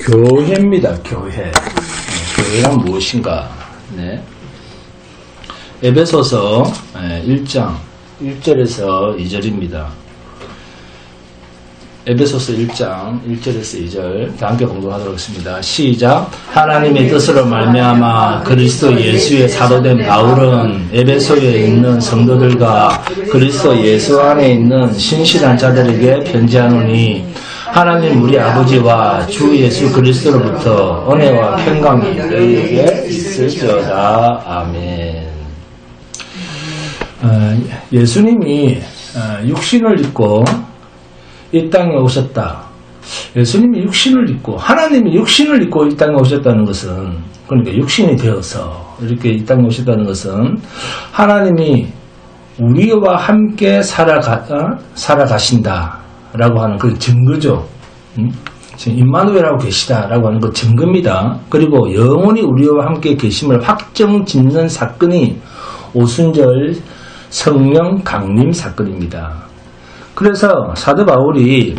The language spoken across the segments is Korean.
교회입니다. 교회. 교회란 무엇인가? 네. 에베소서 1장 1절에서 2절입니다. 에베소서 1장 1절에서 2절 함께 공부하도록 하겠습니다. 시작. 하나님의 뜻으로 말미암아 그리스도 예수의 사도된 바울은 에베소에 있는 성도들과 그리스도 예수 안에 있는 신실한 자들에게 편지하노니 하나님 우리 아버지와 주 예수 그리스도로부터 은혜와 평강이 너희에게 있을지어다. 아멘. 예수님이 육신을 입고 이 땅에 오셨다. 예수님이 육신을 입고 하나님이 육신을 입고 이 땅에 오셨다는 것은, 그러니까 육신이 되어서 이렇게 이 땅에 오셨다는 것은 하나님이 우리와 함께 살아가신다라고 하는 그 증거죠. 지금 임마누엘하고 계시다라고 하는 그 증거입니다. 그리고 영원히 우리와 함께 계심을 확정짓는 사건이 오순절 성령 강림 사건입니다. 그래서 사도 바울이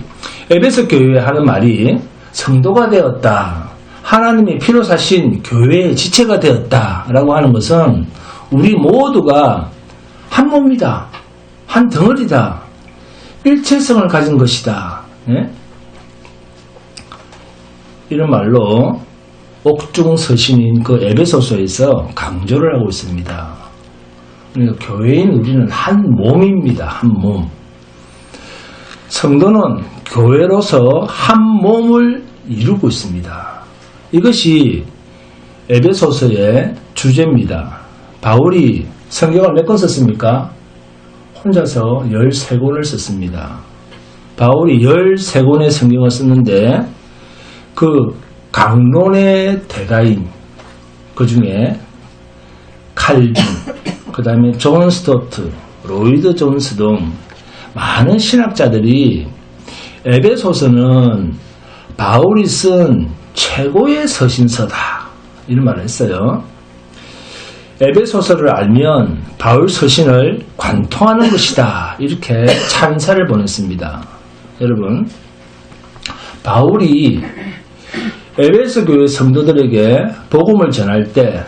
에베소 교회에 하는 말이 성도가 되었다, 하나님이 피로 사신 교회의 지체가 되었다 라고 하는 것은 우리 모두가 한 몸이다, 한 덩어리다, 일체성을 가진 것이다, 예? 이런 말로 옥중서신인 그 에베소서에서 강조를 하고 있습니다. 그러니까 교회인 우리는 한 몸입니다. 한 몸. 성도는 교회로서 한 몸을 이루고 있습니다. 이것이 에베소서의 주제입니다. 바울이 성경을 몇 권 썼습니까? 혼자서 13권을 썼습니다. 바울이 13권의 성경을 썼는데 그 강론의 대가인, 그 중에 칼빈, 그 다음에 존 스토트, 로이드 존스 등 많은 신학자들이 에베소서는 바울이 쓴 최고의 서신서다 이런 말을 했어요. 에베소서를 알면 바울 서신을 관통하는 것이다 이렇게 찬사를 보냈습니다. 여러분, 바울이 에베소 교회 성도들에게 복음을 전할 때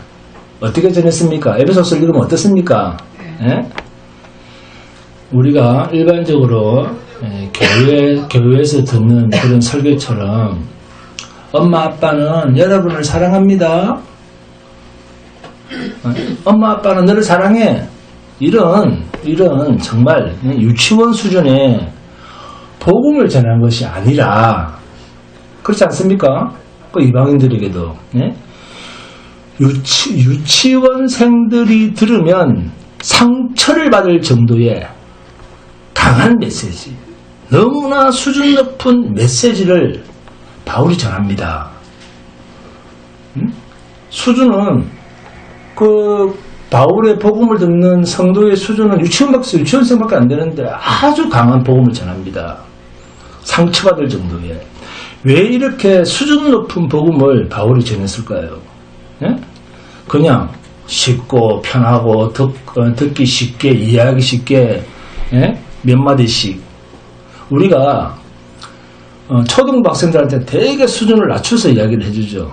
어떻게 전했습니까? 에베소서를 읽으면 어떻습니까? 예? 우리가 일반적으로 교회에서 듣는 그런 설교처럼 엄마 아빠는 여러분을 사랑합니다. 엄마 아빠는 너를 사랑해. 이런 정말 유치원 수준의 복음을 전한 것이 아니라, 그렇지 않습니까? 그 이방인들에게도 유치원생들이 들으면 상처를 받을 정도의 강한 메시지, 너무나 수준 높은 메시지를 바울이 전합니다. 수준은 그 바울의 복음을 듣는 성도의 수준은 유치원생밖에 안 되는데 아주 강한 복음을 전합니다. 상처받을 정도의. 왜 이렇게 수준 높은 복음을 바울이 전했을까요? 그냥 쉽고 편하고 듣기 쉽게, 이해하기 쉽게 몇 마디씩. 우리가 초등부 학생들한테 되게 수준을 낮춰서 이야기를 해주죠.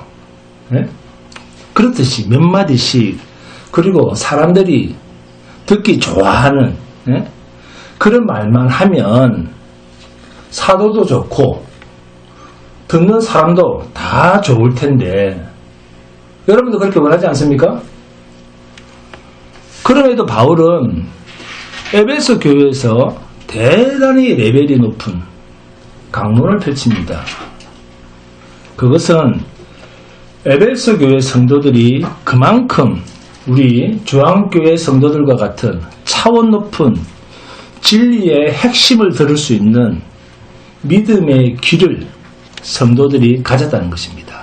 그렇듯이 몇 마디씩, 그리고 사람들이 듣기 좋아하는 그런 말만 하면 사도도 좋고 듣는 사람도 다 좋을 텐데, 여러분도 그렇게 원하지 않습니까? 그럼에도 바울은 에베소 교회에서 대단히 레벨이 높은 강론을 펼칩니다. 그것은 에베소 교회 성도들이 그만큼 우리 주한교회 성도들과 같은 차원 높은 진리의 핵심을 들을 수 있는 믿음의 귀를 성도들이 가졌다는 것입니다.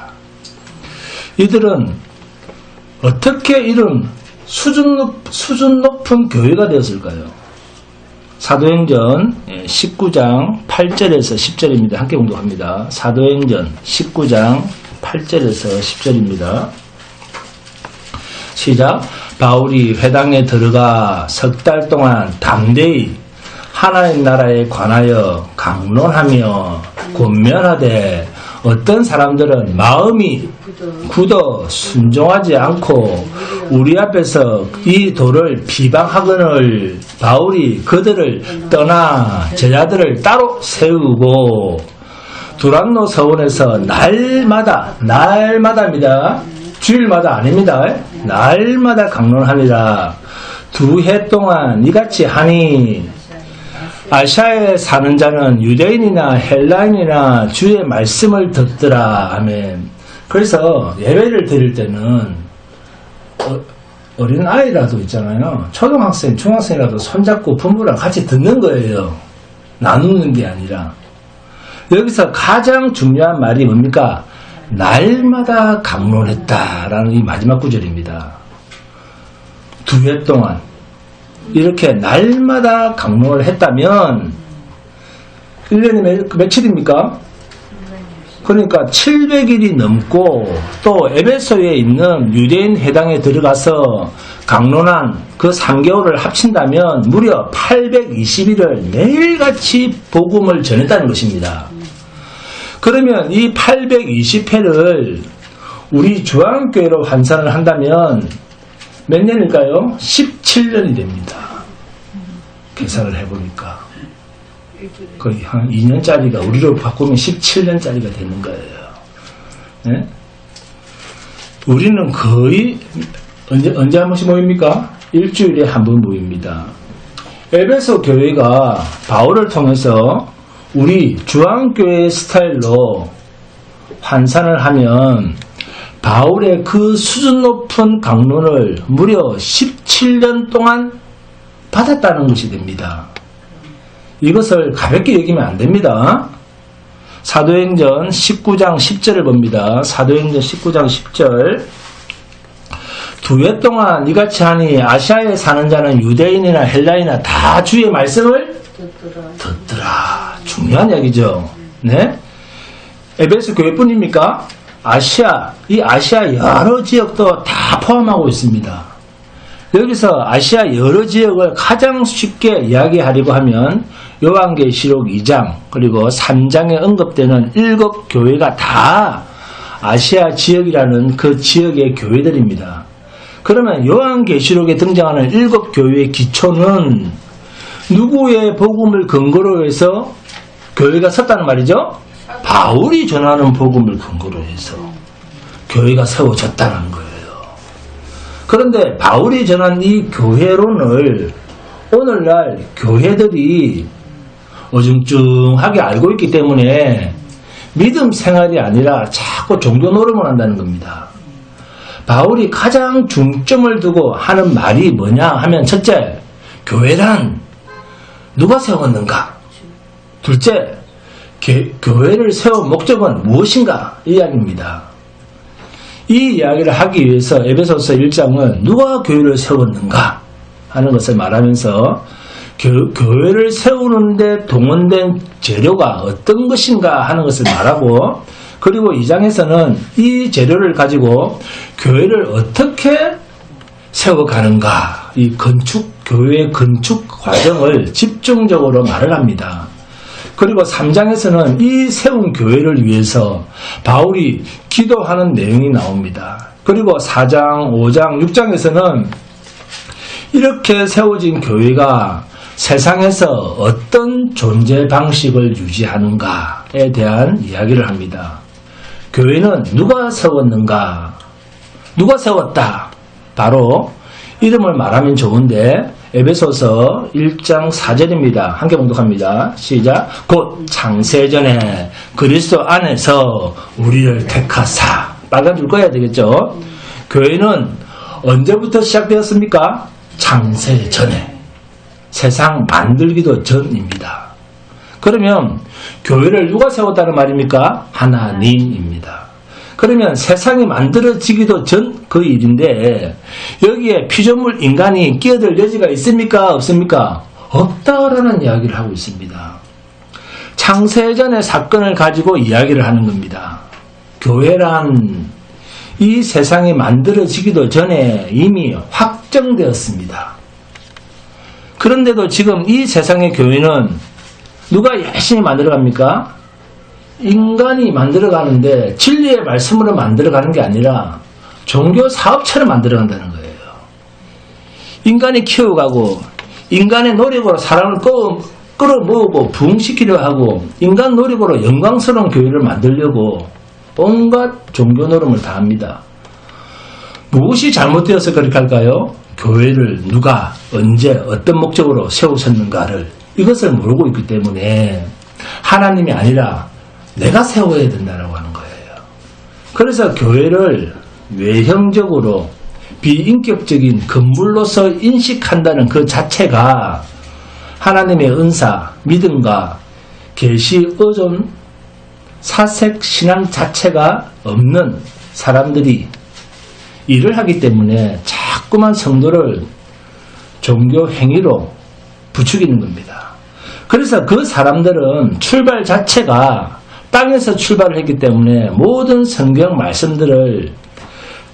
이들은 어떻게 이런 수준 높은 교회가 되었을까요? 사도행전 19장 8절에서 10절입니다. 함께 공독합니다. 사도행전 19장 8절에서 10절입니다. 시작. 바울이 회당에 들어가 석 달 동안 담대히 하나님 나라에 관하여 강론하며 권면하되 어떤 사람들은 마음이 굳어 순종하지 않고 우리 앞에서 이 돌을 비방하거늘 바울이 그들을 떠나 제자들을 따로 세우고 두란노 서원에서 날마다입니다. 주일마다 아닙니다. 날마다 강론하니라. 2해 동안 이같이 하니 아시아에 사는 자는 유대인이나 헬라인이나 주의 말씀을 듣더라. 아멘. 그래서 예배를 드릴 때는 어린 아이라도 있잖아요. 초등학생, 중학생이라도 손잡고 부모랑 같이 듣는 거예요. 나누는 게 아니라. 여기서 가장 중요한 말이 뭡니까? 날마다 강론했다라는 이 마지막 구절입니다. 2해 동안 이렇게 날마다 강론을 했다면 1년이 며칠입니까? 그러니까 700일이 넘고 또 에베소에 있는 유대인 회당에 들어가서 강론한 그 3개월을 합친다면 무려 820일을 매일같이 복음을 전했다는 것입니다. 그러면 이 820회를 우리 주한교회로 환산을 한다면 몇 년일까요? 17년이 됩니다. 계산을 해보니까 거의 한 2년짜리가 우리로 바꾸면 17년짜리가 되는 거예요. 네? 우리는 거의 언제 한 번씩 모입니까? 일주일에 한 번 모입니다. 에베소 교회가 바울을 통해서 우리 주한교회 스타일로 환산을 하면 바울의 그 수준 높은 강론을 무려 17년 동안 받았다는 것이 됩니다. 이것을 가볍게 여기면 안 됩니다. 사도행전 19장 10절을 봅니다. 사도행전 19장 10절 2해 동안 이같이 하니 아시아에 사는 자는 유대인이나 헬라인이나 다 주의 말씀을 듣더라. 중요한 이야기죠. 네? 에베소 교회뿐입니까? 이 아시아 여러 지역도 다 포함하고 있습니다. 여기서 아시아 여러 지역을 가장 쉽게 이야기하려고 하면 요한계시록 2장 그리고 3장에 언급되는 7교회가 다 아시아 지역이라는 그 지역의 교회들입니다. 그러면 요한계시록에 등장하는 7교회의 기초는 누구의 복음을 근거로 해서 교회가 섰다는 말이죠? 바울이 전하는 복음을 근거로 해서 교회가 세워졌다는 거예요. 그런데 바울이 전한 이 교회론을 오늘날 교회들이 어중중하게 알고 있기 때문에 믿음 생활이 아니라 자꾸 종교 노름을 한다는 겁니다. 바울이 가장 중점을 두고 하는 말이 뭐냐 하면 첫째, 교회란 누가 세웠는가? 둘째, 교회를 세운 목적은 무엇인가? 이 이야기입니다. 이 이야기를 하기 위해서 에베소서 1장은 누가 교회를 세웠는가 하는 것을 말하면서 교회를 세우는데 동원된 재료가 어떤 것인가 하는 것을 말하고 그리고 2장에서는 이 재료를 가지고 교회를 어떻게 세워가는가 이 교회의 건축 과정을 집중적으로 말을 합니다. 그리고 3장에서는 이 세운 교회를 위해서 바울이 기도하는 내용이 나옵니다. 그리고 4장, 5장, 6장에서는 이렇게 세워진 교회가 세상에서 어떤 존재 방식을 유지하는가에 대한 이야기를 합니다. 교회는 누가 세웠는가? 누가 세웠다? 바로 이름을 말하면 좋은데 에베소서 1장 4절입니다. 함께 봉독합니다. 시작. 곧 창세전에 그리스도 안에서 우리를 택하사. 빨간 줄 꺼야 되겠죠. 교회는 언제부터 시작되었습니까? 창세전에. 세상 만들기도 전입니다. 그러면 교회를 누가 세웠다는 말입니까? 하나님입니다. 그러면 세상이 만들어지기도 전 그 일인데 여기에 피조물 인간이 끼어들 여지가 있습니까? 없습니까? 없다라는 이야기를 하고 있습니다. 창세전의 사건을 가지고 이야기를 하는 겁니다. 교회란 이 세상이 만들어지기도 전에 이미 확정되었습니다. 그런데도 지금 이 세상의 교회는 누가 열심히 만들어갑니까? 인간이 만들어가는데 진리의 말씀으로 만들어가는 게 아니라 종교 사업처럼 만들어간다는 거예요. 인간이 키워가고 인간의 노력으로 사람을 끌어모으고 부흥시키려 하고 인간 노력으로 영광스러운 교회를 만들려고 온갖 종교 노름을 다합니다. 무엇이 잘못되어서 그렇게 할까요? 교회를 누가 언제 어떤 목적으로 세우셨는가를 이것을 모르고 있기 때문에 하나님이 아니라 내가 세워야 된다고 하는 거예요. 그래서 교회를 외형적으로 비인격적인 건물로서 인식한다는 그 자체가 하나님의 은사, 믿음과 계시, 의존, 사색, 신앙 자체가 없는 사람들이 일을 하기 때문에 자꾸만 성도를 종교 행위로 부추기는 겁니다. 그래서 그 사람들은 출발 자체가 땅에서 출발을 했기 때문에 모든 성경 말씀들을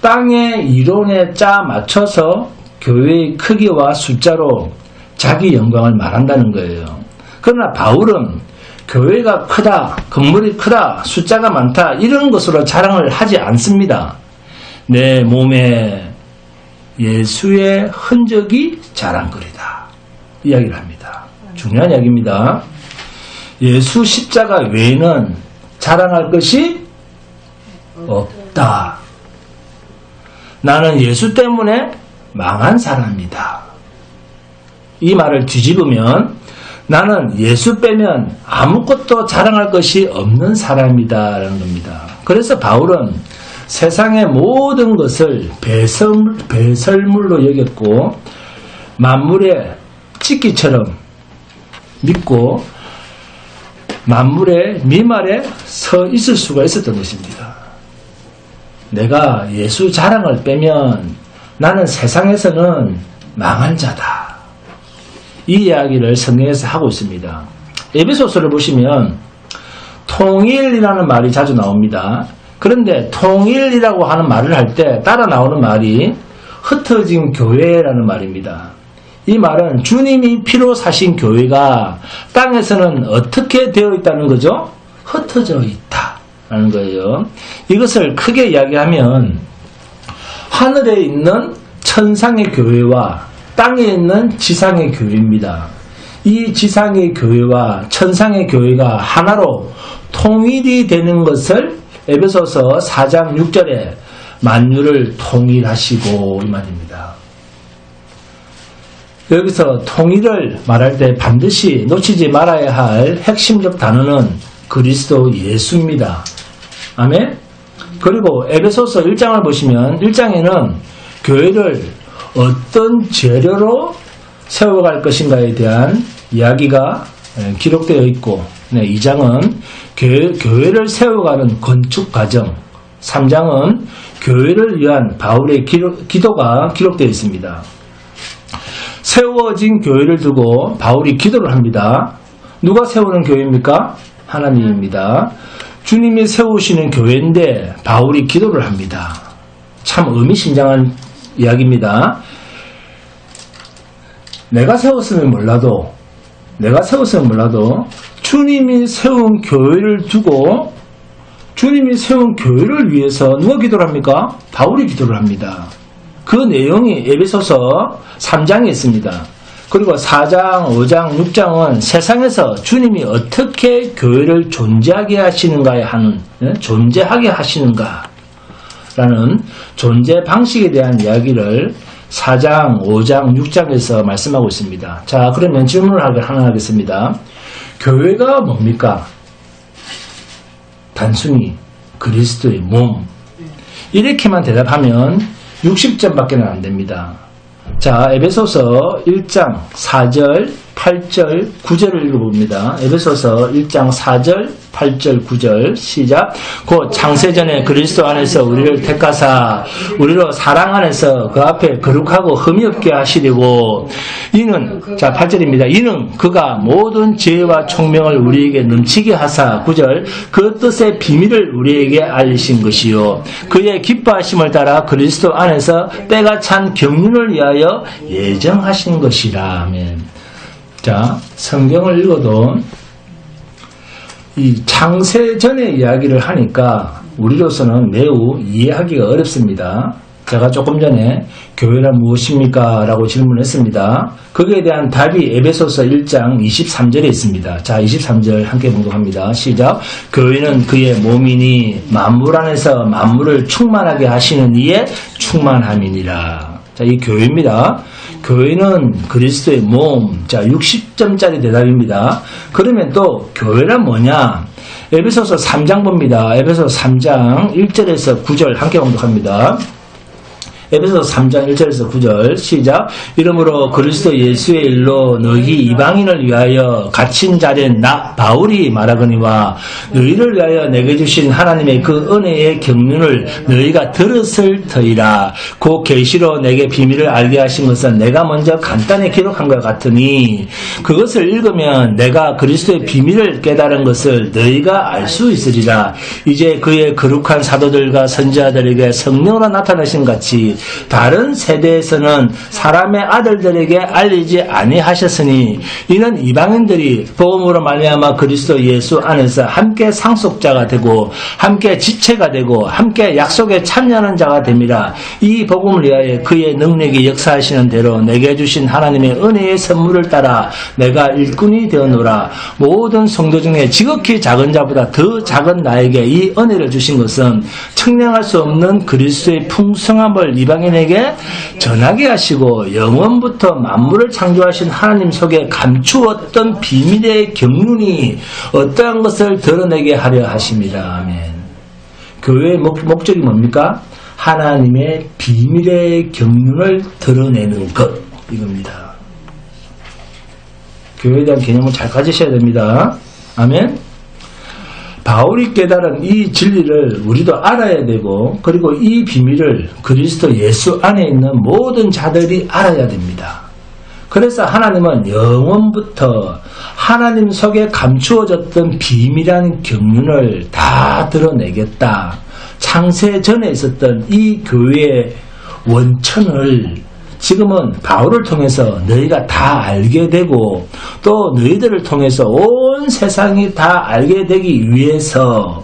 땅의 이론에 짜 맞춰서 교회의 크기와 숫자로 자기 영광을 말한다는 거예요. 그러나 바울은 교회가 크다, 건물이 크다, 숫자가 많다 이런 것으로 자랑을 하지 않습니다. 내 몸에 예수의 흔적이 자랑거리다 이야기를 합니다. 중요한 이야기입니다. 예수 십자가 외에는 자랑할 것이 없다. 나는 예수 때문에 망한 사람이다. 이 말을 뒤집으면 나는 예수 빼면 아무것도 자랑할 것이 없는 사람이다 라는 겁니다. 그래서 바울은 세상의 모든 것을 배설물로 여겼고 만물의 찍기처럼 믿고 만물의 미말에 서 있을 수가 있었던 것입니다. 내가 예수 자랑을 빼면 나는 세상에서는 망한 자다. 이 이야기를 성경에서 하고 있습니다. 에베소서를 보시면 통일이라는 말이 자주 나옵니다. 그런데 통일이라고 하는 말을 할 때 따라 나오는 말이 흩어진 교회라는 말입니다. 이 말은 주님이 피로 사신 교회가 땅에서는 어떻게 되어 있다는 거죠? 흩어져 있다라는 거예요. 이것을 크게 이야기하면 하늘에 있는 천상의 교회와 땅에 있는 지상의 교회입니다. 이 지상의 교회와 천상의 교회가 하나로 통일이 되는 것을 에베소서 4장 6절에 만유를 통일하시고 이 말입니다. 여기서 통일을 말할 때 반드시 놓치지 말아야 할 핵심적 단어는 그리스도 예수입니다. 아멘? 그리고 에베소서 1장을 보시면 1장에는 교회를 어떤 재료로 세워갈 것인가에 대한 이야기가 기록되어 있고 2장은 교회를 세워가는 건축 과정, 3장은 교회를 위한 바울의 기도가 기록되어 있습니다. 세워진 교회를 두고 바울이 기도를 합니다. 누가 세우는 교회입니까? 하나님입니다. 주님이 세우시는 교회인데 바울이 기도를 합니다. 참 의미심장한 이야기입니다. 내가 세웠으면 몰라도 주님이 세운 교회를 두고 주님이 세운 교회를 위해서 누가 기도를 합니까? 바울이 기도를 합니다. 그 내용이 에베소서 3장에 있습니다. 그리고 4장, 5장, 6장은 세상에서 주님이 어떻게 교회를 존재하게 하시는가에 하는 존재하게 하시는가라는 존재 방식에 대한 이야기를 4장, 5장, 6장에서 말씀하고 있습니다. 자, 그러면 질문을 하나 하겠습니다. 교회가 뭡니까? 단순히 그리스도의 몸. 이렇게만 대답하면 60점밖에 안 됩니다. 자, 에베소서 1장 4절, 8절, 9절을 읽어봅니다. 에베소서 1장 4절, 8절, 9절 시작. 곧 창세전에 그리스도 안에서 우리를 택하사 우리로 사랑 안에서 그 앞에 거룩하고 흠이 없게 하시려고 이는 자 8절입니다. 이는 그가 모든 지혜와 총명을 우리에게 넘치게 하사 9절 그 뜻의 비밀을 우리에게 알리신 것이요 그의 기뻐하심을 따라 그리스도 안에서 때가 찬 경륜을 위하여 예정하신 것이라. 아멘. 자, 성경을 읽어도 이 창세 전의 이야기를 하니까 우리로서는 매우 이해하기가 어렵습니다. 제가 조금 전에 교회란 무엇입니까? 라고 질문했습니다. 거기에 대한 답이 에베소서 1장 23절에 있습니다. 자, 23절 함께 봉독합니다. 시작. 교회는 그의 몸이니 만물 안에서 만물을 충만하게 하시는 이의 충만함이니라. 자, 이 교회입니다. 교회는 그리스도의 몸. 자, 60점짜리 대답입니다. 그러면 또 교회란 뭐냐? 에베소서 3장 봅니다. 에베소서 3장 1절에서 9절 함께 봉독합니다. 에베소서 3장 1절에서 9절 시작. 이러므로 그리스도 예수의 일로 너희 이방인을 위하여 갇힌 자된 나 바울이 말하거니와 너희를 위하여 내게 주신 하나님의 그 은혜의 경륜을 너희가 들었을 터이라. 그 계시로 내게 비밀을 알게 하신 것은 내가 먼저 간단히 기록한 것 같으니 그것을 읽으면 내가 그리스도의 비밀을 깨달은 것을 너희가 알 수 있으리라. 이제 그의 거룩한 사도들과 선지자들에게 성령으로 나타나신 같이 다른 세대에서는 사람의 아들들에게 알리지 아니하셨으니 이는 이방인들이 복음으로 말미암아 그리스도 예수 안에서 함께 상속자가 되고 함께 지체가 되고 함께 약속에 참여하는 자가 됨이라. 이 복음을 위하여 그의 능력이 역사하시는 대로 내게 주신 하나님의 은혜의 선물을 따라 내가 일꾼이 되었노라. 모든 성도 중에 지극히 작은 자보다 더 작은 나에게 이 은혜를 주신 것은 측량할 수 없는 그리스도의 풍성함을 이방인에게 전하게 하시고 영원부터 만물을 창조하신 하나님 속에 감추었던 비밀의 경륜이 어떠한 것을 드러내게 하려 하심이라. 아멘. 교회의 목적이 뭡니까? 하나님의 비밀의 경륜을 드러내는 것, 이겁니다. 교회에 대한 개념을 잘 가지셔야 됩니다. 아멘. 바울이 깨달은 이 진리를 우리도 알아야 되고, 그리고 이 비밀을 그리스도 예수 안에 있는 모든 자들이 알아야 됩니다. 그래서 하나님은 영원부터 하나님 속에 감추어졌던 비밀한 경륜을 다 드러내겠다. 창세 전에 있었던 이 교회의 원천을 지금은 바울을 통해서 너희가 다 알게 되고 또 너희들을 통해서 온 세상이 다 알게 되기 위해서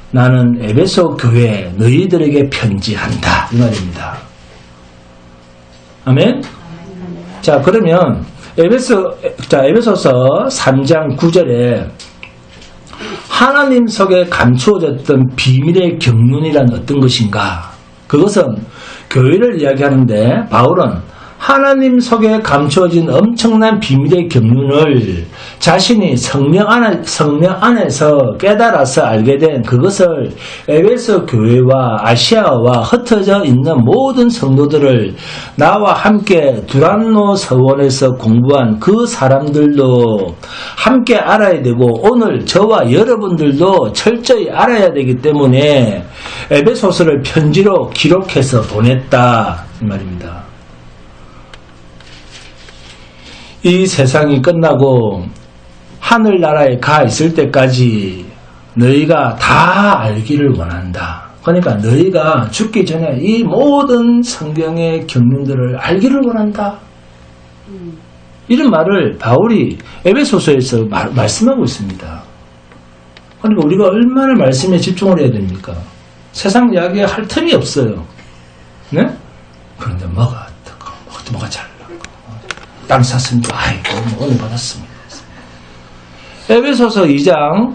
나는 에베소 교회 너희들에게 편지한다, 이 말입니다. 아멘. 자, 그러면 에베소서 3장 9절에 하나님 속에 감추어졌던 비밀의 경륜이란 어떤 것인가? 그것은 교회를 이야기하는데 바울은 하나님 속에 감추어진 엄청난 비밀의 경륜을 자신이 성령 안에서 깨달아서 알게 된 그것을 에베소 교회와 아시아와 흩어져 있는 모든 성도들을 나와 함께 두란노 서원에서 공부한 그 사람들도 함께 알아야 되고 오늘 저와 여러분들도 철저히 알아야 되기 때문에 에베소서를 편지로 기록해서 보냈다, 이 말입니다. 이 세상이 끝나고 하늘나라에 가 있을 때까지 너희가 다 알기를 원한다. 그러니까 너희가 죽기 전에 이 모든 성경의 경륜들을 알기를 원한다. 이런 말을 바울이 에베소서에서 말씀하고 있습니다. 그러니까 우리가 얼마나 말씀에 집중을 해야 됩니까? 세상 이야기 할 틈이 없어요. 네? 그런데 뭐가 잘나? 땅 샀습니다. 아이고, 오늘 받았습니다. 에베소서 2장,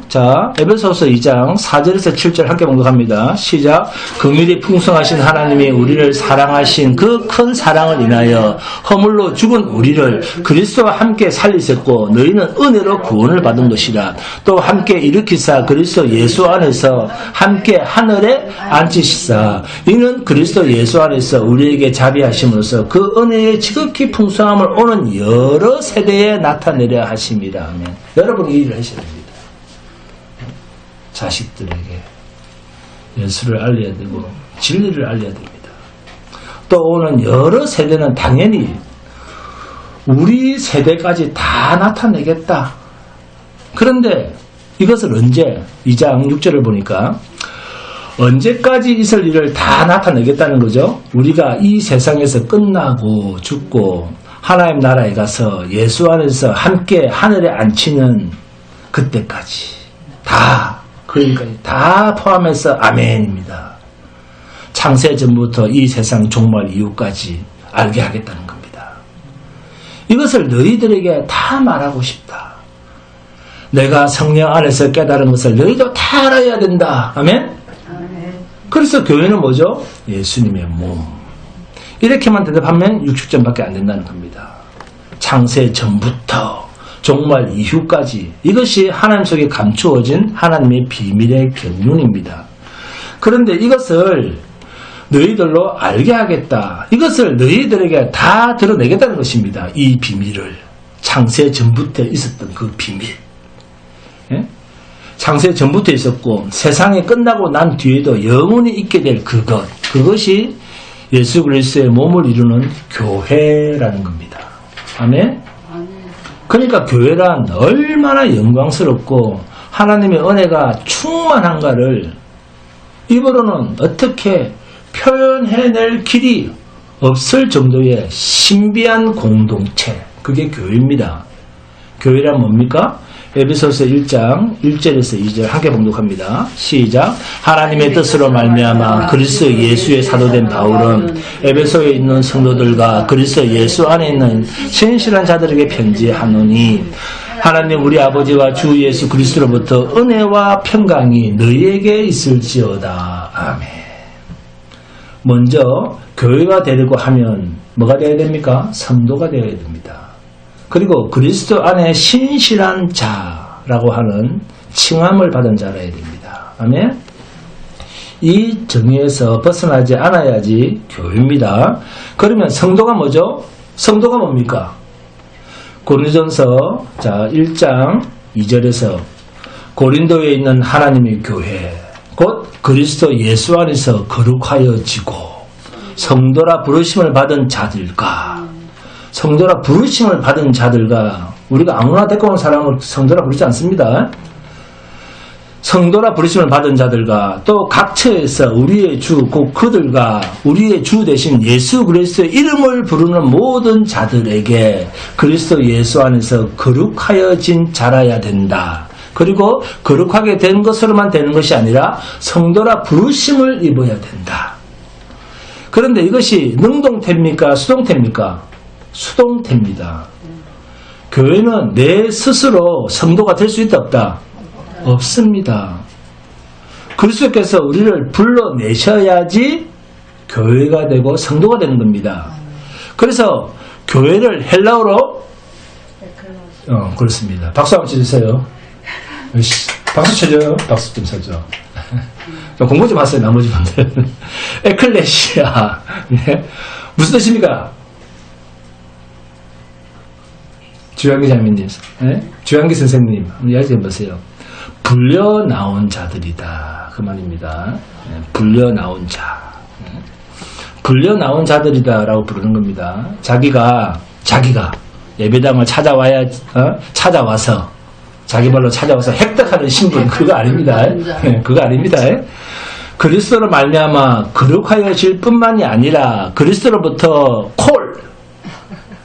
에베소서 2장 4절에서 7절 함께 봉독합니다. 시작. 긍휼이 풍성하신 하나님이 우리를 사랑하신 그 큰 사랑을 인하여 허물로 죽은 우리를 그리스도와 함께 살리셨고 너희는 은혜로 구원을 받은 것이라. 또 함께 일으키사 그리스도 예수 안에서 함께 하늘에 앉히시사. 이는 그리스도 예수 안에서 우리에게 자비하심으로써 그 은혜의 지극히 풍성함을 오는 여러 세대에 나타내려 하심이라. 아멘. 여러분이 이 일을 하셔야 됩니다. 자식들에게 예수를 알려야 되고 진리를 알려야 됩니다. 또 오는 여러 세대는 당연히 우리 세대까지 다 나타내겠다. 그런데 이것을 언제? 2장 6절을 보니까 언제까지 있을 일을 다 나타내겠다는 거죠. 우리가 이 세상에서 끝나고 죽고 하나님 나라에 가서 예수 안에서 함께 하늘에 앉히는 그때까지 다, 그러니까 다 포함해서 아멘입니다. 창세 전부터 이 세상 종말 이후까지 알게 하겠다는 겁니다. 이것을 너희들에게 다 말하고 싶다. 내가 성령 안에서 깨달은 것을 너희도 다 알아야 된다. 아멘? 그래서 교회는 뭐죠? 예수님의 몸. 이렇게만 대답하면 60점밖에 안 된다는 겁니다. 창세 전부터 종말 이후까지 이것이 하나님 속에 감추어진 하나님의 비밀의 경륜입니다. 그런데 이것을 너희들로 알게 하겠다. 이것을 너희들에게 다 드러내겠다는 것입니다. 이 비밀을. 창세 전부터 있었던 그 비밀. 예? 창세 전부터 있었고 세상이 끝나고 난 뒤에도 영원히 있게 될 그것. 그것이 예수 그리스도의 몸을 이루는 교회라는 겁니다. 아멘? 그러니까 교회란 얼마나 영광스럽고 하나님의 은혜가 충만한가를 입으로는 어떻게 표현해낼 길이 없을 정도의 신비한 공동체. 그게 교회입니다. 교회란 뭡니까? 에베소서 1장 1절에서 2절 함께 봉독합니다. 시작. 하나님의 뜻으로 말미암아 그리스도 예수의 사도된 바울은 에베소에 있는 성도들과 그리스도 예수 안에 있는 신실한 자들에게 편지하노니 하나님 우리 아버지와 주 예수 그리스도로부터 은혜와 평강이 너희에게 있을지어다. 아멘. 먼저 교회가 되려고 하면 뭐가 되어야 됩니까? 성도가 되어야 됩니다. 그리고 그리스도 안에 신실한 자라고 하는 칭함을 받은 자라야 됩니다. 아멘. 이 정의에서 벗어나지 않아야지 교회입니다. 그러면 성도가 뭐죠? 성도가 뭡니까? 고린도전서 1장 2절에서 고린도에 있는 하나님의 교회 곧 그리스도 예수 안에서 거룩하여지고 성도라 부르심을 받은 자들과 성도라 부르심을 받은 자들과 우리가 아무나 데리고 온 사람을 성도라 부르지 않습니다. 성도라 부르심을 받은 자들과 또 각처에서 우리의 주 곧 그들과 우리의 주 대신 예수 그리스도의 이름을 부르는 모든 자들에게 그리스도 예수 안에서 거룩하여진 자라야 된다. 그리고 거룩하게 된 것으로만 되는 것이 아니라 성도라 부르심을 입어야 된다. 그런데 이것이 능동태입니까? 수동태입니까? 수동태입니다. 교회는 내 스스로 성도가 될 수 있다 없다? 없습니다. 그리스도께서 우리를 불러내셔야지 교회가 되고 성도가 되는 겁니다. 그래서 교회를 헬라어로 그렇습니다. 박수 한번 쳐주세요. 박수 쳐줘요. 박수 좀 쳐줘. 공부 좀 하세요. 나머지 분들. 에클레시아. 네. 무슨 뜻입니까? 주한기 장미님, 네? 주한기 선생님, 이야기 좀 보세요. 불려 나온 자들이다. 그 말입니다. 네, 불려 나온 자. 네. 불려 나온 자들이다라고 부르는 겁니다. 자기가 예배당을 찾아와서 자기 발로 찾아와서 획득하는 신분 그거 아닙니다. 네, 그거 아닙니다. 그리스도로 말미암아 거룩하여질 뿐만이 아니라 그리스도로부터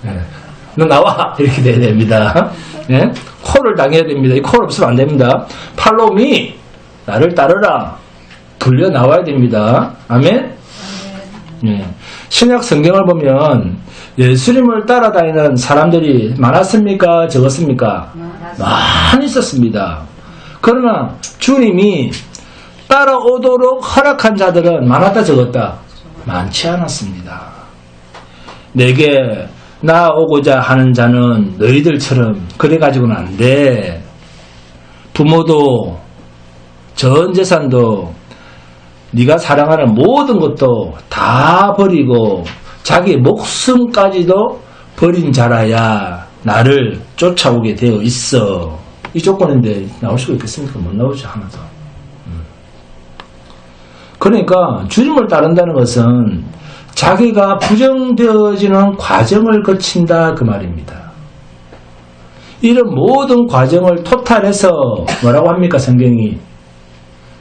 네. 너 나와 이렇게 돼야 됩니다. 예? 콜을 당해야 됩니다. 이 콜 없으면 안 됩니다. 팔로미 나를 따르라 불려 나와야 됩니다. 아멘. 예. 신약 성경을 보면 예수님을 따라다니는 사람들이 많았습니까? 적었습니까? 많이 있었습니다. 그러나 주님이 따라오도록 허락한 자들은 많았다 적었다? 많지 않았습니다. 내게 나오고자 하는 자는 너희들처럼 그래가지고는 안 돼. 부모도 전 재산도 네가 사랑하는 모든 것도 다 버리고 자기 목숨까지도 버린 자라야 나를 쫓아오게 되어 있어. 이 조건인데 나올 수가 있겠습니까? 못 나오죠. 하나도. 그러니까 주님을 따른다는 것은 자기가 부정되어지는 과정을 거친다 그 말입니다. 이런 모든 과정을 토탈해서 뭐라고 합니까? 성경이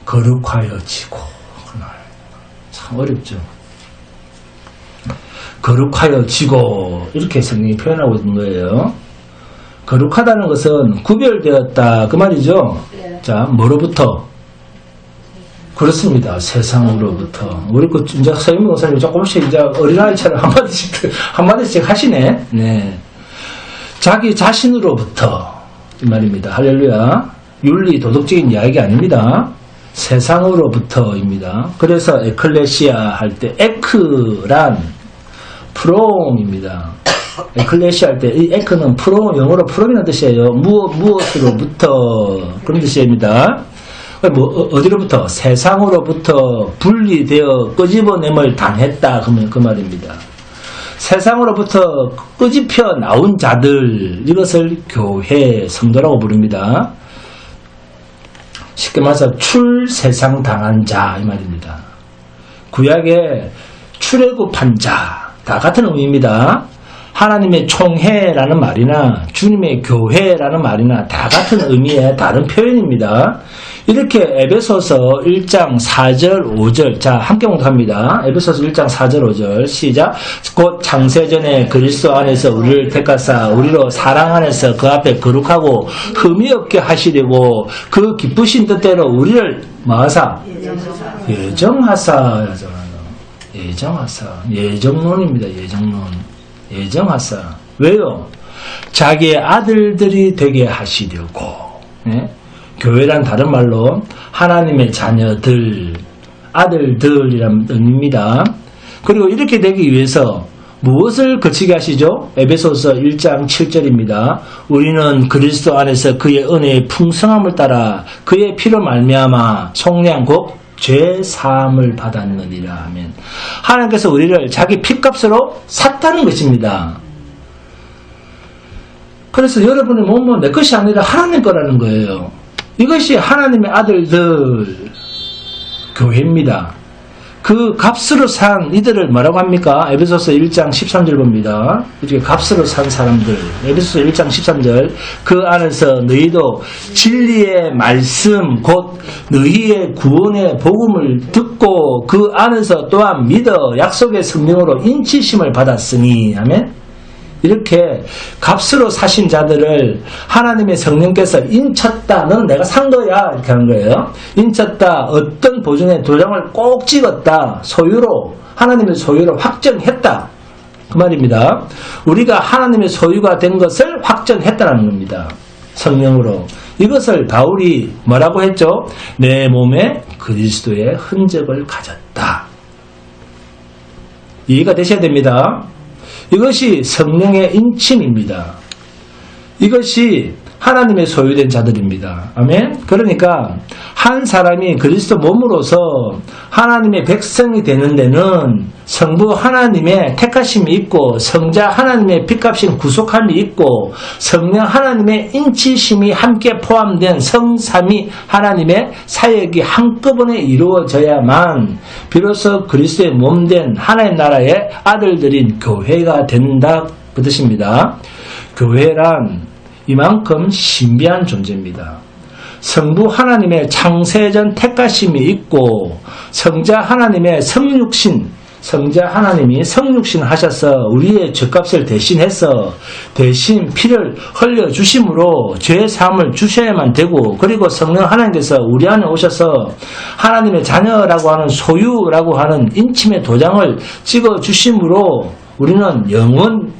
거룩하여지고 그 말. 참 어렵죠. 거룩하여지고 이렇게 성경이 표현하고 있는 거예요. 거룩하다는 것은 구별되었다 그 말이죠. 네. 자, 뭐로부터? 그렇습니다. 세상으로부터. 우리 이제 서인문 목사님이 조금씩 이제 어린아이처럼 한마디씩 하시네. 네. 자기 자신으로부터 이 말입니다. 할렐루야. 윤리 도덕적인 이야기 아닙니다. 세상으로부터입니다. 그래서 에클레시아 할 때 에크란 프롬입니다. 에클레시아 할 때 이 에크는 프롬, 영어로 프롬이라는 뜻이에요. 무엇으로부터 그런 뜻입니다. 어디로부터? 세상으로부터 분리되어 끄집어냄을 당했다 그 말입니다. 세상으로부터 끄집혀 나온 자들, 이것을 교회, 성도라고 부릅니다. 쉽게 말해서 출세상 당한 자 이 말입니다. 구약의 출애굽한 자 다 같은 의미입니다. 하나님의 총회라는 말이나 주님의 교회라는 말이나 다 같은 의미의 다른 표현입니다. 이렇게 에베소서 1장 4절 5절 자 함께 공독합니다. 에베소서 1장 4절 5절 시작. 곧 창세전에 그리스도 안에서 우리를 택하사 우리로 사랑 안에서 그 앞에 거룩하고 흠이 없게 하시려고 그 기쁘신 뜻대로 우리를 뭐하사? 예정하사. 예정하사. 예정론입니다. 예정하사. 왜요? 자기의 아들들이 되게 하시려고. 네? 교회란 다른 말로 하나님의 자녀들, 아들들이라는 의미입니다. 그리고 이렇게 되기 위해서 무엇을 거치게 하시죠? 에베소서 1장 7절입니다. 우리는 그리스도 안에서 그의 은혜의 풍성함을 따라 그의 피로 말미암아 속량 곧 죄 사함을 받았느니라 하면 하나님께서 우리를 자기 피값으로 샀다는 것입니다. 그래서 여러분의 몸은 내 것이 아니라 하나님 거라는 거예요. 이것이 하나님의 아들들 교회입니다. 그 값으로 산 이들을 뭐라고 합니까? 에베소서 1장 13절 봅니다. 이렇게 값으로 산 사람들. 에베소서 1장 13절. 그 안에서 너희도 진리의 말씀 곧 너희의 구원의 복음을 듣고 그 안에서 또한 믿어 약속의 성령으로 인치심을 받았으니 하면 이렇게 값으로 사신 자들을 하나님의 성령께서 인쳤다. 너는 내가 산 거야. 이렇게 한 거예요. 인쳤다. 어떤 보증의 도장을 꼭 찍었다. 소유로, 하나님의 소유로 확정했다. 그 말입니다. 우리가 하나님의 소유가 된 것을 확정했다는 겁니다. 성령으로. 이것을 바울이 뭐라고 했죠? 내 몸에 그리스도의 흔적을 가졌다. 이해가 되셔야 됩니다. 이것이 성령의 인침입니다. 이것이 하나님의 소유된 자들입니다. 아멘. 그러니까 한 사람이 그리스도 몸으로서 하나님의 백성이 되는 데는 성부 하나님의 택하심이 있고 성자 하나님의 피값인 구속함이 있고 성령 하나님의 인치심이 함께 포함된 성삼위 하나님의 사역이 한꺼번에 이루어져야만 비로소 그리스도의 몸된 하나님 나라의 아들들인 교회가 된다 그 뜻입니다. 교회란 이만큼 신비한 존재입니다. 성부 하나님의 창세전 택하심이 있고 성자 하나님의 성육신, 성자 하나님이 성육신 하셔서 우리의 죄값을 대신해서 대신 피를 흘려주심으로 죄사함을 주셔야만 되고 그리고 성령 하나님께서 우리 안에 오셔서 하나님의 자녀라고 하는 소유라고 하는 인침의 도장을 찍어주심으로 우리는 영원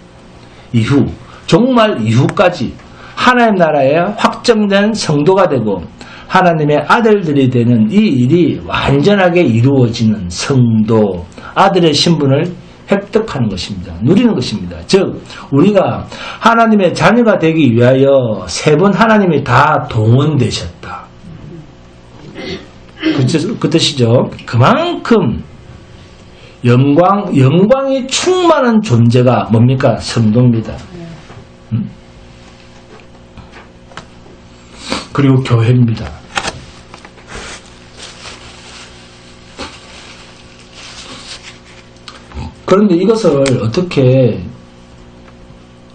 이후 종말 이후까지 하나님 나라에 확정된 성도가 되고 하나님의 아들들이 되는 이 일이 완전하게 이루어지는 성도, 아들의 신분을 획득하는 것입니다. 누리는 것입니다. 즉 우리가 하나님의 자녀가 되기 위하여 세 번 하나님이 다 동원되셨다. 그 뜻이죠. 그만큼 영광이 충만한 존재가 뭡니까? 성도입니다. 그리고 교회입니다. 그런데 이것을 어떻게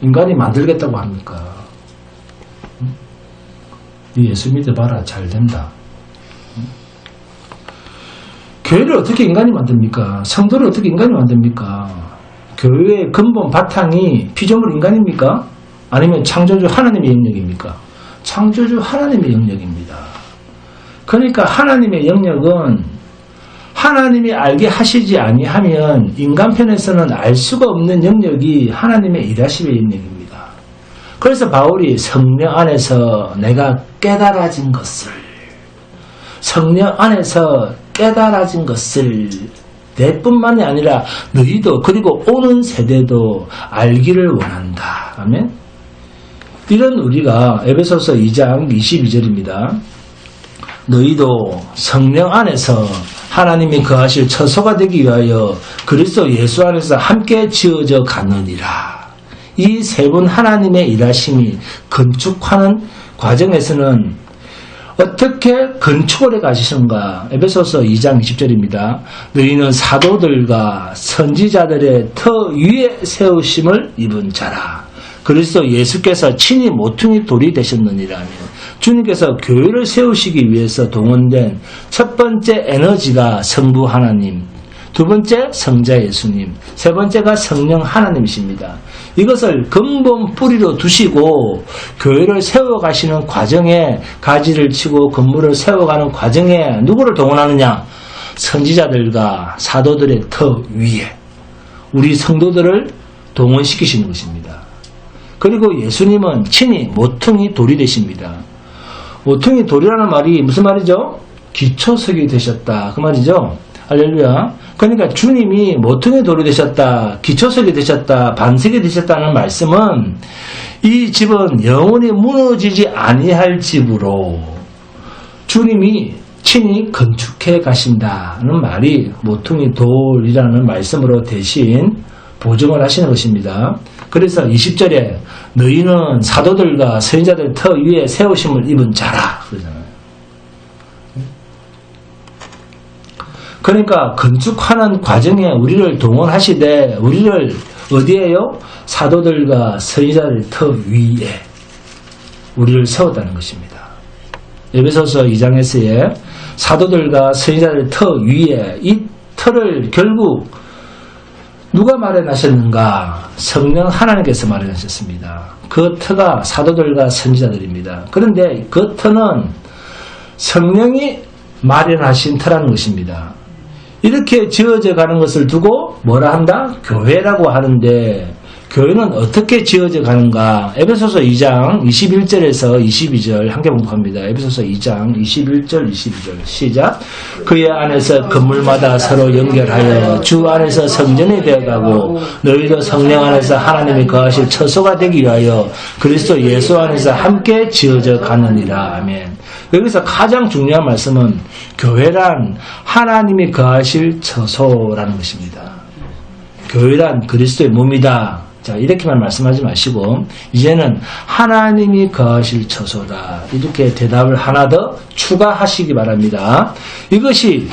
인간이 만들겠다고 합니까? 예수 믿어봐라 잘 된다. 교회를 어떻게 인간이 만듭니까? 성도를 어떻게 인간이 만듭니까? 교회의 근본 바탕이 피조물 인간입니까? 아니면 창조주 하나님의 영역입니까? 창조주 하나님의 영역입니다. 그러니까 하나님의 영역은 하나님이 알게 하시지 아니하면 인간편에서는 알 수가 없는 영역이 하나님의 일하심의 영역입니다. 그래서 바울이 성령 안에서 내가 깨달아진 것을, 성령 안에서 깨달아진 것을 내뿐만이 아니라 너희도 그리고 오는 세대도 알기를 원한다. 아멘. 이런 우리가 에베소서 2장 22절입니다. 너희도 성령 안에서 하나님이 거하실 처소가 되기 위하여 그리스도 예수 안에서 함께 지어져 가느니라. 이 세 분 하나님의 일하심이 건축하는 과정에서는 어떻게 건축을 해 가시는가? 에베소서 2장 20절입니다. 너희는 사도들과 선지자들의 터 위에 세우심을 입은 자라. 그리스도 예수께서 친히 모퉁이 돌이 되셨느니라며 주님께서 교회를 세우시기 위해서 동원된 첫 번째 에너지가 성부 하나님, 두 번째 성자 예수님, 세 번째가 성령 하나님이십니다. 이것을 근본 뿌리로 두시고 교회를 세워가시는 과정에 가지를 치고 건물을 세워가는 과정에 누구를 동원하느냐? 선지자들과 사도들의 터 위에 우리 성도들을 동원시키시는 것입니다. 그리고 예수님은 친히 모퉁이 돌이 되십니다. 모퉁이 돌이라는 말이 무슨 말이죠? 기초석이 되셨다. 그 말이죠. 할렐루야. 그러니까 주님이 모퉁이 돌이 되셨다, 기초석이 되셨다, 반석이 되셨다는 말씀은 이 집은 영원히 무너지지 아니할 집으로 주님이 친히 건축해 가신다는 말이 모퉁이 돌이라는 말씀으로 대신 보증을 하시는 것입니다. 그래서 20절에 너희는 사도들과 선지자들 터 위에 세우심을 입은 자라 그러잖아요. 그러니까 건축하는 과정에 우리를 동원하시되 우리를 어디에요? 사도들과 선지자들 터 위에 우리를 세웠다는 것입니다. 에베소서 2장에서의 사도들과 선지자들 터 위에 이 터를 결국 누가 마련하셨는가? 성령 하나님께서 마련하셨습니다. 그 터가 사도들과 선지자들입니다. 그런데 그 터는 성령이 마련하신 터라는 것입니다. 이렇게 지어져 가는 것을 두고 뭐라 한다? 교회라고 하는데 교회는 어떻게 지어져 가는가? 에베소서 2장 21절에서 22절 함께 봉독합니다. 에베소서 2장 21절 22절 시작. 그의 안에서 건물마다 서로 연결하여 주 안에서 성전이 되어가고 너희도 성령 안에서 하나님이 거하실 처소가 되기 위하여 그리스도 예수 안에서 함께 지어져 가느니라. 아멘. 여기서 가장 중요한 말씀은 교회란 하나님이 거하실 처소라는 것입니다. 교회란 그리스도의 몸이다. 자, 이렇게만 말씀하지 마시고 이제는 하나님이 거하실 처소다. 이렇게 대답을 하나 더 추가하시기 바랍니다. 이것이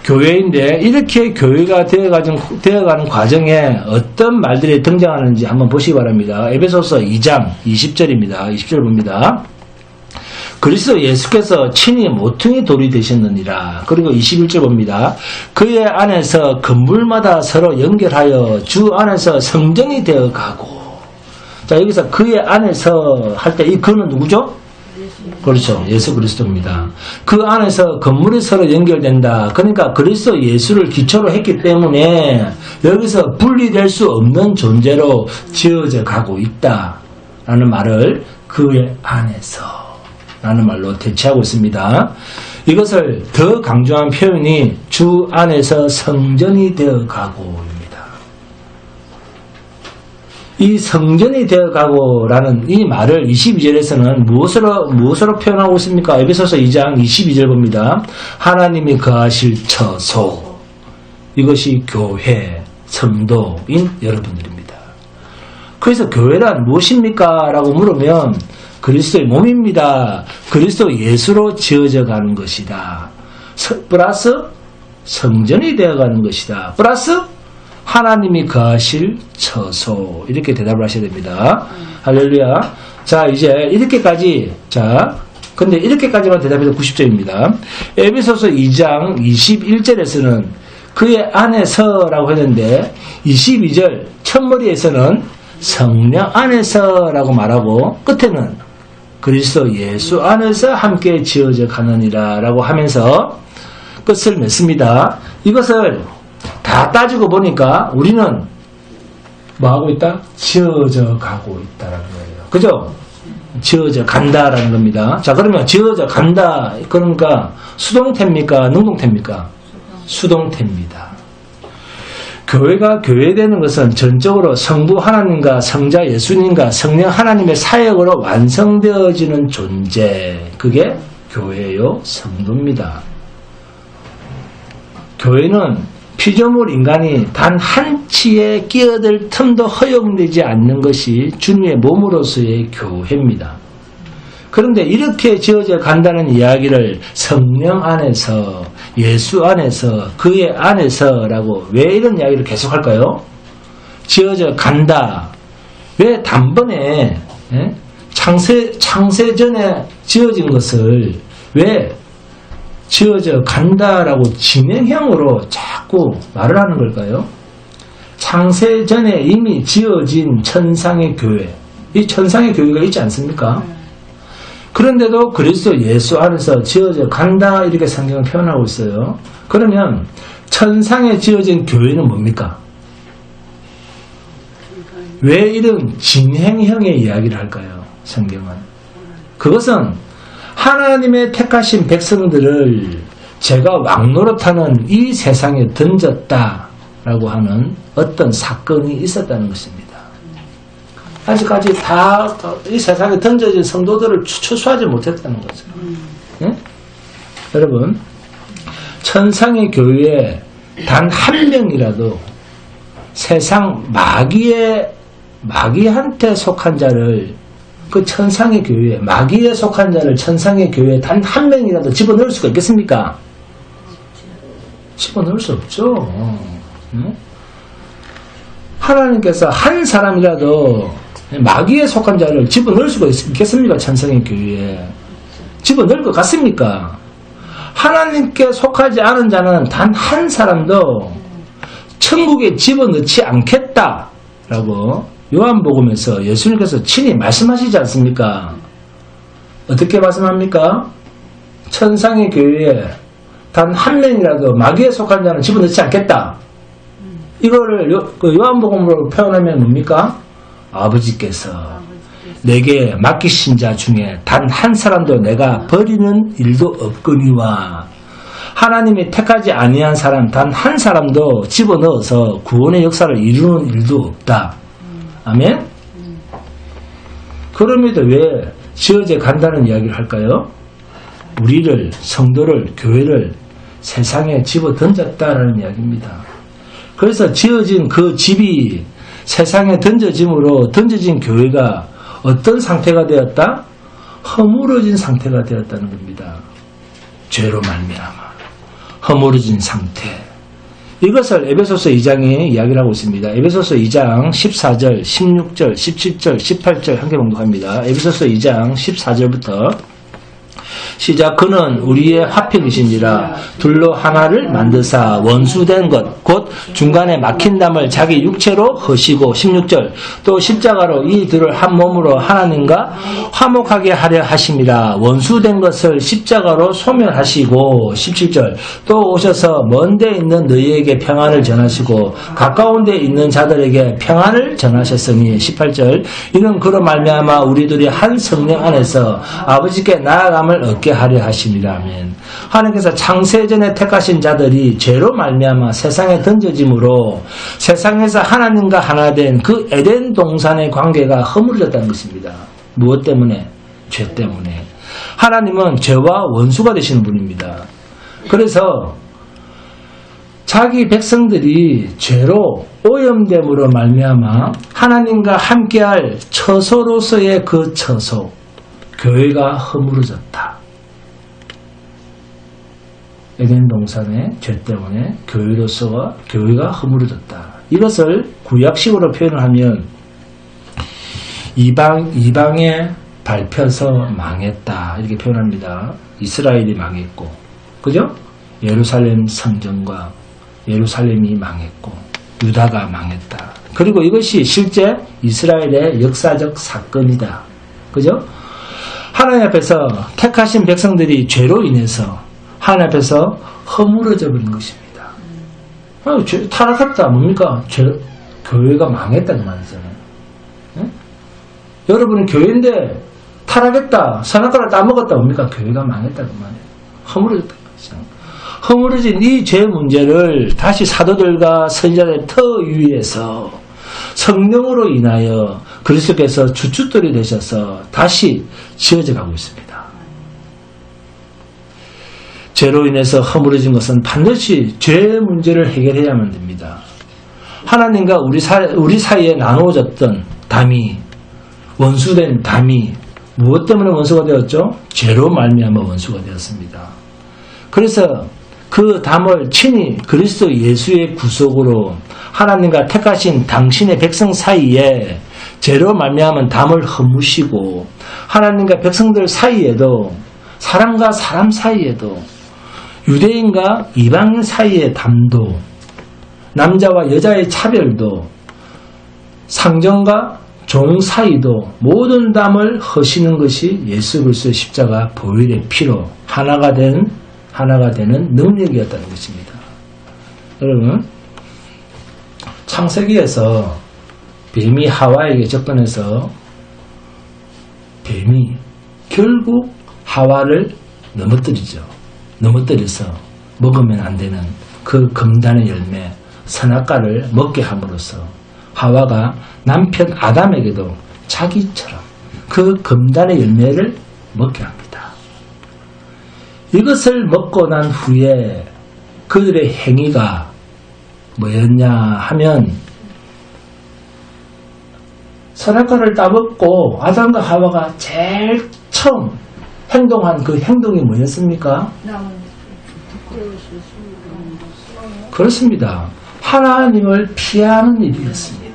교회인데 이렇게 교회가 되어가는 과정에 어떤 말들이 등장하는지 한번 보시기 바랍니다. 에베소서 2장 20절입니다. 20절 봅니다. 그리스도 예수께서 친히 모퉁이 돌이 되셨느니라. 그리고 21절 봅니다. 그의 안에서 건물마다 서로 연결하여 주 안에서 성전이 되어가고. 자, 여기서 그의 안에서 할 때 이 그는 누구죠? 그렇죠. 예수 그리스도입니다. 그 안에서 건물이 서로 연결된다. 그러니까 그리스도 예수를 기초로 했기 때문에 여기서 분리될 수 없는 존재로 지어져 가고 있다라는 말을 그의 안에서 라는 말로 대체하고 있습니다. 이것을 더 강조한 표현이 주 안에서 성전이 되어가고입니다. 이 성전이 되어가고라는 이 말을 22절에서는 무엇으로 표현하고 있습니까? 에베소서 2장 22절 봅니다. 하나님이 거하실 처소. 이것이 교회, 성도인 여러분들입니다. 그래서 교회란 무엇입니까? 라고 물으면 그리스도의 몸입니다. 그리스도 예수로 지어져 가는 것이다. 플러스 성전이 되어가는 것이다. 플러스 하나님이 거하실 처소. 이렇게 대답을 하셔야 됩니다. 할렐루야. 자, 이제 이렇게까지. 자, 근데 이렇게까지만 대답해서 90점입니다. 에베소서 2장 21절에서는 그의 안에서라고 했는데 22절 첫머리에서는 성령 안에서라고 말하고 끝에는 그리스도 예수 안에서 함께 지어져 가느니라 라고 하면서 끝을 맺습니다. 이것을 다 따지고 보니까 우리는 뭐하고 있다? 지어져 가고 있다라는 거예요. 그죠? 지어져 간다라는 겁니다. 자, 그러면 지어져 간다. 그러니까 수동태입니까? 능동태입니까? 수동태입니다. 교회가 교회되는 것은 전적으로 성부 하나님과 성자 예수님과 성령 하나님의 사역으로 완성되어지는 존재. 그게 교회요 성도입니다. 교회는 피조물 인간이 단 한치의 끼어들 틈도 허용되지 않는 것이 주님의 몸으로서의 교회입니다. 그런데 이렇게 지어져 간다는 이야기를 성령 안에서, 예수 안에서, 그의 안에서라고 왜 이런 이야기를 계속할까요? 지어져 간다. 왜 단번에 창세 전에 지어진 것을 왜 지어져 간다라고 진행형으로 자꾸 말을 하는 걸까요? 창세 전에 이미 지어진 천상의 교회, 이 천상의 교회가 있지 않습니까? 그런데도 그리스도 예수 안에서 지어져 간다 이렇게 성경은 표현하고 있어요. 그러면 천상에 지어진 교회는 뭡니까? 왜 이런 진행형의 이야기를 할까요? 성경은 그것은 하나님의 택하신 백성들을 제가 왕노릇하는 이 세상에 던졌다라고 하는 어떤 사건이 있었다는 것입니다. 아직까지 다 이 세상에 던져진 성도들을 추수하지 못했다는 거죠. 네? 여러분, 천상의 교회에 단 한 명이라도 세상 마귀한테 속한 자를 그 천상의 교회에 마귀에 속한 자를 천상의 교회에 단 한 명이라도 집어넣을 수가 있겠습니까? 집어넣을 수 없죠. 네? 하나님께서 한 사람이라도 마귀에 속한 자를 집어넣을 수가 있겠습니까? 천상의 교회에. 집어넣을 것 같습니까? 하나님께 속하지 않은 자는 단 한 사람도 천국에 집어넣지 않겠다라고 요한복음에서 예수님께서 친히 말씀하시지 않습니까? 어떻게 말씀합니까? 천상의 교회에 단 한 명이라도 마귀에 속한 자는 집어넣지 않겠다. 이거를 요한복음으로 표현하면 뭡니까? 아버지께서 내게 맡기신 자 중에 단 한 사람도 내가 버리는 일도 없거니와 하나님이 택하지 아니한 사람 단 한 사람도 집어넣어서 구원의 역사를 이루는 일도 없다. 아멘? 그럼에도 왜 지어져 간다는 이야기를 할까요? 우리를, 성도를, 교회를 세상에 집어 던졌다라는 이야기입니다. 그래서 지어진 그 집이 세상에 던져진 교회가 어떤 상태가 되었다? 허물어진 상태가 되었다는 겁니다. 죄로 말미암아 허물어진 상태. 이것을 에베소서 2장에 이야기를 하고 있습니다. 에베소서 2장 14절, 16절, 17절, 18절 함께 봉독합니다. 에베소서 2장 14절부터 시작. 그는 우리의 화평이시니라 둘로 하나를 만드사 원수된 것 곧 중간에 막힌 담을 자기 육체로 허시고 16절 또 십자가로 이 둘을 한 몸으로 하나님과 화목하게 하려 하심이라 원수된 것을 십자가로 소멸하시고 17절 또 오셔서 먼 데 있는 너희에게 평안을 전하시고 가까운 데 있는 자들에게 평안을 전하셨으니 18절 이는 그로 말미암아 우리들이 한 성령 안에서 아버지께 나아감을 얻게 하려 하심이라. 아멘. 하나님께서 창세전에 택하신 자들이 죄로 말미암아 세상에 던져짐으로 세상에서 하나님과 하나 된 그 에덴 동산의 관계가 허물어졌다는 것입니다. 무엇 때문에? 죄 때문에. 하나님은 죄와 원수가 되시는 분입니다. 그래서 자기 백성들이 죄로 오염됨으로 말미암아 하나님과 함께할 처소로서의 그 처소, 교회가 허물어졌다. 에덴 동산의 죄 때문에 교회가 허물어졌다. 이것을 구약식으로 표현을 하면 이방에 밟혀서 망했다 이렇게 표현합니다. 이스라엘이 망했고, 그죠? 예루살렘 성전과 예루살렘이 망했고, 유다가 망했다. 그리고 이것이 실제 이스라엘의 역사적 사건이다. 그죠? 하나님 앞에서 택하신 백성들이 죄로 인해서 하나님 앞에서 허물어져 버린 것입니다. 타락했다. 뭡니까? 교회가 망했다는 말이잖아요. 네? 여러분은 교회인데 타락했다. 선악과를 따먹었다. 뭡니까? 교회가 망했다는 말이에요. 허물어졌다. 허물어진 이 죄 문제를 다시 사도들과 선지자들의 터 위에서 성령으로 인하여 그리스도께서 주춧돌이 되셔서 다시 지어져 가고 있습니다. 죄로 인해서 허물어진 것은 반드시 죄 문제를 해결해야만 됩니다. 하나님과 우리 사이에 나누어졌던 담이, 원수된 담이 무엇 때문에 원수가 되었죠? 죄로 말미암아 원수가 되었습니다. 그래서 그 담을 친히 그리스도 예수의 구속으로 하나님과 택하신 당신의 백성 사이에 죄로 말미암은 담을 허무시고 하나님과 백성들 사이에도 사람과 사람 사이에도 유대인과 이방인 사이의 담도 남자와 여자의 차별도 상정과 종 사이도 모든 담을 허시는 것이 예수 그리스도의 십자가 보혈의 피로 하나가 되는 능력이었다는 것입니다. 여러분, 창세기에서 뱀이 하와에게 접근해서 뱀이 결국 하와를 넘어뜨려서 먹으면 안 되는 그 금단의 열매 선악과를 먹게 함으로써 하와가 남편 아담에게도 자기처럼 그 금단의 열매를 먹게 합니다. 이것을 먹고 난 후에 그들의 행위가 뭐였냐 하면 선악과를 따먹고 아담과 하와가 제일 처음 행동한 그 행동이 뭐였습니까? 그렇습니다. 하나님을 피하는 일이었습니다.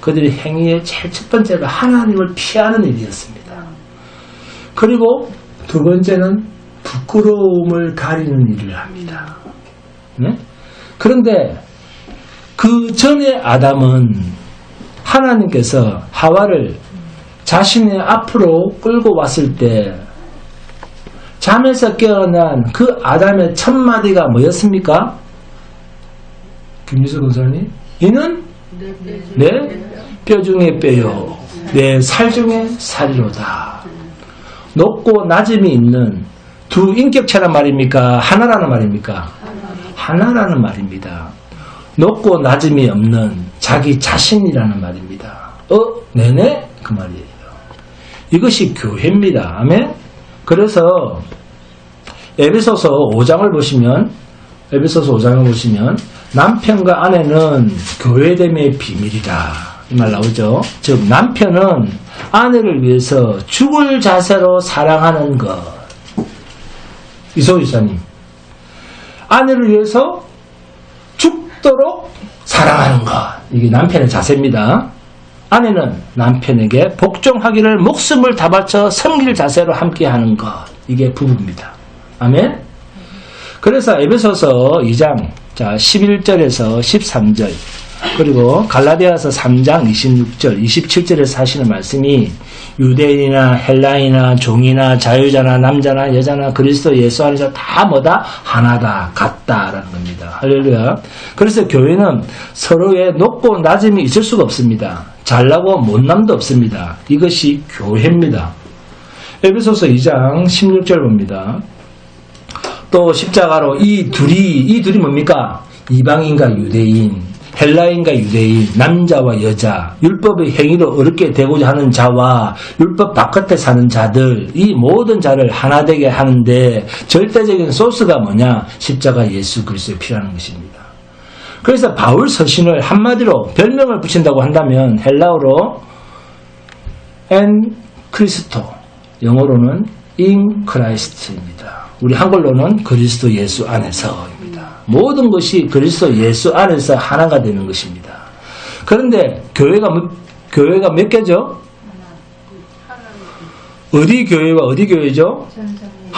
그들의 행위의 제일 첫 번째가 하나님을 피하는 일이었습니다. 그리고 두 번째는 부끄러움을 가리는 일을 합니다. 그런데 그 전에 아담은 하나님께서 하와를 자신의 앞으로 끌고 왔을 때 잠에서 깨어난 그 아담의 첫 마디가 뭐였습니까? 김유수 권사님, 이는 내 뼈 중에 뼈요, 내 살 중에 살이로다. 높고 낮음이 있는 두 인격체란 말입니까? 하나라는 말입니까? 하나라는 말입니다. 높고 낮음이 없는 자기 자신이라는 말입니다. 네네? 그 말이에요. 이것이 교회입니다. 아멘? 그래서 에베소서 5장을 보시면 남편과 아내는 교회됨의 비밀이다. 이 말 나오죠. 즉 남편은 아내를 위해서 죽을 자세로 사랑하는 것. 이소유사님, 아내를 위해서 죽도록 사랑하는 것. 이게 남편의 자세입니다. 아내는 남편에게 복종하기를 목숨을 다 바쳐 섬길 자세로 함께하는 것. 이게 부부입니다. 아멘. 그래서 에베소서 2장 11절에서 13절 그리고 갈라디아서 3장 26절 27절에서 하시는 말씀이 유대인이나 헬라인이나 종이나 자유자나 남자나 여자나 그리스도 예수 안에서 다 뭐다? 하나다, 같다라는 겁니다. 할렐루야. 그래서 교회는 서로의 높고 낮음이 있을 수가 없습니다. 잘나고 못남도 없습니다. 이것이 교회입니다. 에베소서 2장 16절 봅니다. 또 십자가로 이 둘이 뭡니까? 이방인과 유대인, 헬라인과 유대인, 남자와 여자, 율법의 행위로 어렵게 되고자 하는 자와 율법 바깥에 사는 자들, 이 모든 자를 하나 되게 하는데 절대적인 소스가 뭐냐? 십자가 예수 그리스도의 피라는 것입니다. 그래서 바울 서신을 한마디로 별명을 붙인다고 한다면 헬라어로 엔 크리스토, 영어로는 인 크라이스트입니다. 우리 한글로는 그리스도 예수 안에서입니다. 모든 것이 그리스도 예수 안에서 하나가 되는 것입니다. 그런데 교회가 몇 개죠? 어디 교회와 어디 교회죠?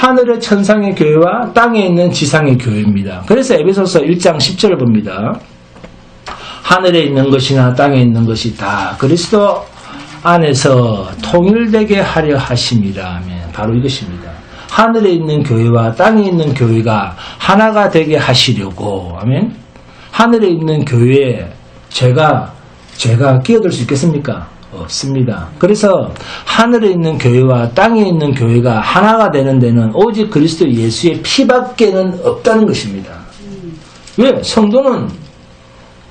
하늘의 천상의 교회와 땅에 있는 지상의 교회입니다. 그래서 에베소서 1장 10절을 봅니다. 하늘에 있는 것이나 땅에 있는 것이 다 그리스도 안에서 통일되게 하려 하심이라 하면 바로 이것입니다. 하늘에 있는 교회와 땅에 있는 교회가 하나가 되게 하시려고 하면 하늘에 있는 교회에 제가 끼어들 수 있겠습니까? 없습니다. 그래서 하늘에 있는 교회와 땅에 있는 교회가 하나가 되는 데는 오직 그리스도 예수의 피밖에는 없다는 것입니다. 왜? 성도는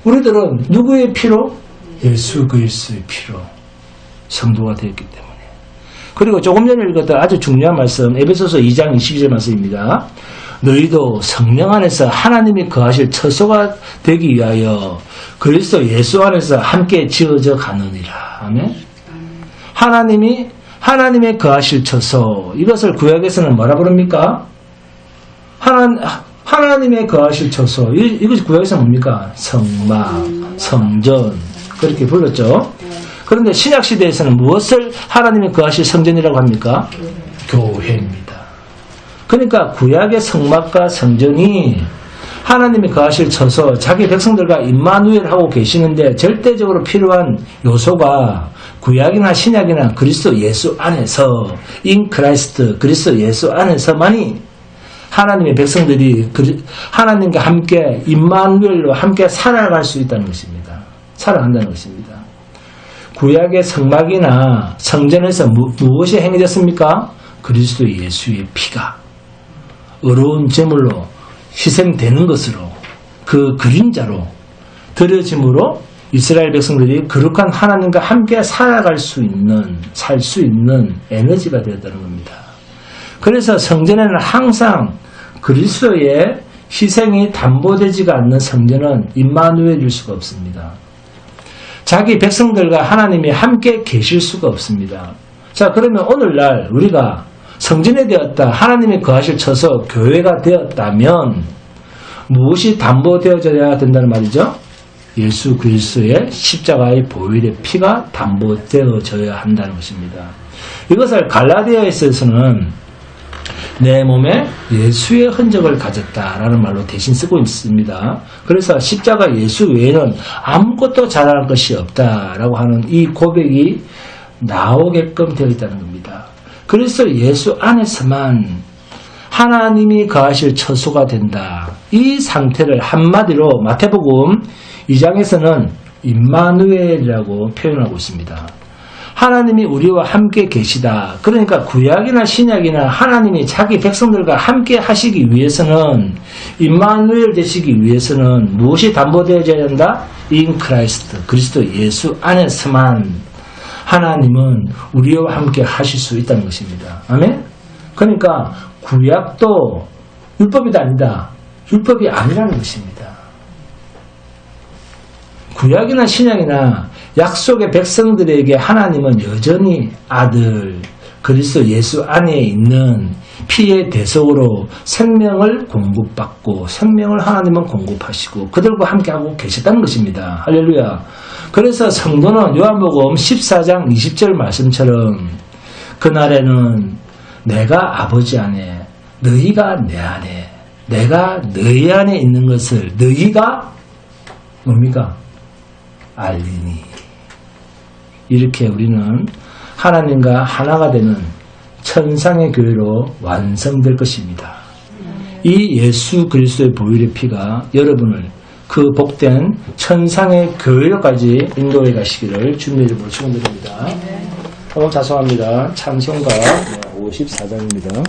우리들은 누구의 피로? 예수 그리스도의 피로 성도가 되었기 때문에. 그리고 조금 전에 읽었던 아주 중요한 말씀 에베소서 2장 22절 말씀입니다. 너희도 성령 안에서 하나님이 거하실 처소가 되기 위하여 그리스도 예수 안에서 함께 지어져 가느니라. 아멘. 하나님의 거하실 처소, 이것을 구약에서는 뭐라 부릅니까? 하나님의 거하실 처소, 이것이 구약에서 뭡니까? 성막, 성전, 그렇게 불렀죠. 그런데 신약시대에서는 무엇을 하나님의 거하실 성전이라고 합니까? 교회입니다. 그러니까 구약의 성막과 성전이 하나님이 거하실 처소, 자기 백성들과 임마누엘하고 계시는데 절대적으로 필요한 요소가 구약이나 신약이나 그리스도 예수 안에서 in 크라이스트, 그리스도 예수 안에서만이 하나님의 백성들이 하나님과 함께 임마누엘로 함께 살아갈 수 있다는 것입니다. 살아간다는 것입니다. 구약의 성막이나 성전에서 무엇이 행해졌습니까? 그리스도 예수의 피가 의로운 제물로 희생되는 것으로 그 그림자로 드려짐으로 이스라엘 백성들이 거룩한 하나님과 함께 살아갈 수 있는, 살 수 있는 에너지가 되었다는 겁니다. 그래서 성전에는 항상 그리스도의 희생이 담보되지가 않는 성전은 임마누엘일 수가 없습니다. 자기 백성들과 하나님이 함께 계실 수가 없습니다. 자, 그러면 오늘날 우리가 성전이 되었다, 하나님이 거하실 처소, 교회가 되었다면 무엇이 담보되어져야 된다는 말이죠? 예수 그리스도의 십자가의 보혈의 피가 담보되어져야 한다는 것입니다. 이것을 갈라디아에서는 내 몸에 예수의 흔적을 가졌다라는 말로 대신 쓰고 있습니다. 그래서 십자가 예수 외에는 아무것도 자랑할 것이 없다라고 하는 이 고백이 나오게끔 되어 있다는 겁니다. 그래서 예수 안에서만 하나님이 거하실 처소가 된다. 이 상태를 한마디로 마태복음 2장에서는 임마누엘이라고 표현하고 있습니다. 하나님이 우리와 함께 계시다. 그러니까 구약이나 신약이나 하나님이 자기 백성들과 함께 하시기 위해서는 임마누엘 되시기 위해서는 무엇이 담보되어져야 한다? In 크라이스트, 그리스도 예수 안에서만 하나님은 우리와 함께 하실 수 있다는 것입니다. 아멘? 그러니까 구약도 율법이 아니다. 율법이 아니라는 것입니다. 구약이나 신약이나 약속의 백성들에게 하나님은 여전히 아들 그리스도 예수 안에 있는 피의 대속으로 생명을 공급받고 생명을 하나님은 공급하시고 그들과 함께하고 계셨다는 것입니다. 할렐루야. 그래서 성도는 요한복음 14장 20절 말씀처럼 그날에는 내가 아버지 안에 너희가 내 안에 내가 너희 안에 있는 것을 너희가 뭡니까? 알리니. 이렇게 우리는 하나님과 하나가 되는 천상의 교회로 완성될 것입니다. 이 예수 그리스도의 보혈의 피가 여러분을 그 복된 천상의 교회로까지 인도해 가시기를 주님의 이름으로 축원드립니다. 오늘 자송합니다. 찬송가 54장입니다.